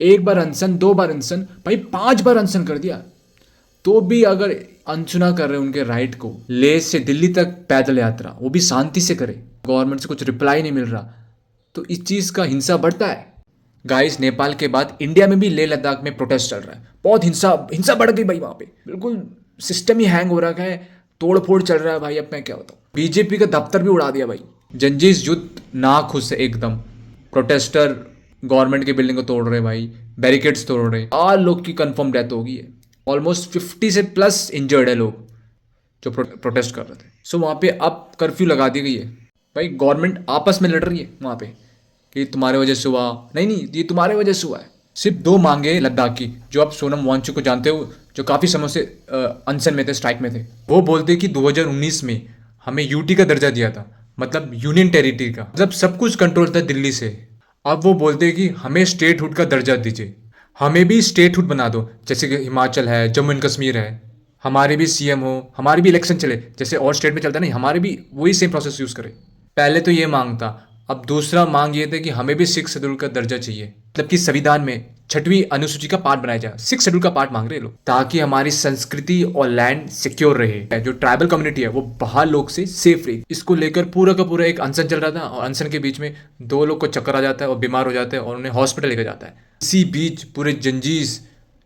एक बार अनशन, दो बार अनशन, भाई 5 बार अनशन कर दिया। तो भी अगर अनसुना कर रहे हैं उनके राइट को, लेह से दिल्ली तक पैदल यात्रा, वो भी शांति से करे, गवर्नमेंट से कुछ रिप्लाई नहीं मिल रहा, तो इस चीज़ का हिंसा बढ़ता है। गाइस, नेपाल के बाद इंडिया में भी लेह लद्दाख में प्रोटेस्ट चल रहा है। बहुत हिंसा हिंसा बढ़ गई भाई वहाँ पे, बिल्कुल सिस्टम ही हैंग हो रखा है, तोड़ फोड़ चल रहा है भाई। अब मैं क्या बताऊँ, बीजेपी का दफ्तर भी उड़ा दिया भाई। जंजीस युद्ध ना खुश है एकदम। प्रोटेस्टर गवर्नमेंट की बिल्डिंग को तोड़ रहे भाई, बैरिकेड्स तोड़ रहे, 8 लोग की कंफर्म डेथ हो गई है। ऑलमोस्ट 50 से प्लस इंजर्ड है लोग जो प्रोटेस्ट कर रहे थे। सो वहाँ पे अब कर्फ्यू लगा दी गई है भाई। गवर्नमेंट आपस में लड़ रही है वहाँ पे कि तुम्हारे वजह से हुआ, नहीं नहीं ये तुम्हारे वजह से हुआ है। सिर्फ 2 मांगे लद्दाख की, जो आप सोनम वांगचुक को जानते हो, जो काफ़ी समय से अनशन में थे, स्ट्राइक में थे। वो बोलते कि 2019 में हमें यूटी का दर्जा दिया था, मतलब यूनियन टेरिटरी का, मतलब सब कुछ कंट्रोल था दिल्ली से। अब वो बोलते कि हमें स्टेटहुड का दर्जा दीजिए, हमें भी स्टेटहुड बना दो, जैसे कि हिमाचल है, जम्मू एंड कश्मीर है, हमारे भी सीएम हो, हमारे भी इलेक्शन चले जैसे और स्टेट में चलता है, नहीं हमारे भी वही सेम प्रोसेस यूज़ करें। पहले तो ये मांग था। अब दूसरा मांग ये थे कि हमें भी 6 शेड्यूल का दर्जा चाहिए, मतलब कि संविधान में 6वीं अनुसूची का पार्ट बनाया जाए। 6 शेड्यूल का पार्ट मांग रहे हैं लोग, ताकि हमारी संस्कृति और लैंड सिक्योर रहे, जो ट्राइबल कम्युनिटी है वो बाहर लोग से सेफ रहे। इसको लेकर पूरा का पूरा एक अनशन चल रहा था, और अनशन के बीच में 2 लोग को चक्कर आ जाता है और बीमार हो जाते हैं और उन्हें हॉस्पिटल लेकर जाता है। इसी बीच पूरे जंजीस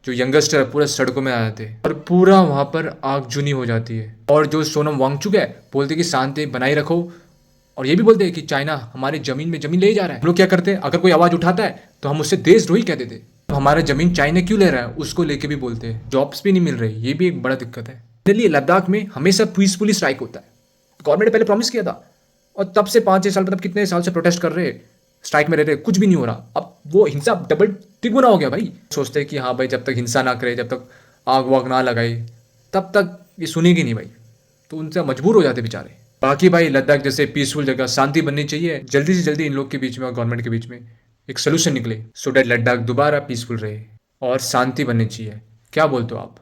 जो यंगस्टर है पूरे सड़कों में आ जाते हैं और पूरा वहाँ पर आगजनी हो जाती है। और जो सोनम वांगचुक है बोलते कि शांति बनाए रखो, और ये भी बोलते हैं कि चाइना हमारे जमीन में जमीन ले जा रहा है। हम लोग क्या करते हैं, अगर कोई आवाज उठाता है तो हम उससे देशद्रोही कह देते हैं। तो हमारा जमीन चाइना क्यों ले रहा है, उसको लेके भी बोलते हैं। जॉब्स भी नहीं मिल रही, ये भी एक बड़ा दिक्कत है। इसलिए लद्दाख में हमेशा पीसफुली स्ट्राइक होता है। गवर्नमेंट ने पहले प्रॉमिस किया था, और तब से 5-6 साल, मतलब कितने साल से प्रोटेस्ट कर रहे हैं, स्ट्राइक में रह रहे, कुछ भी नहीं हो रहा। अब वो हिंसा डबल तिगुना हो गया भाई। सोचते हैं कि हाँ भाई, जब तक हिंसा ना करे, जब तक आग वाग ना लगाए, तब तक ये सुनेगी नहीं भाई। तो उनसे मजबूर हो जाते बेचारे। बाकी भाई, लद्दाख जैसे पीसफुल जगह शांति बननी चाहिए जल्दी से जल्दी, इन लोग के बीच में और गवर्नमेंट के बीच में एक सोल्यूशन निकले, सो डैट लद्दाख दोबारा पीसफुल रहे और शांति बननी चाहिए। क्या बोलते हो आप?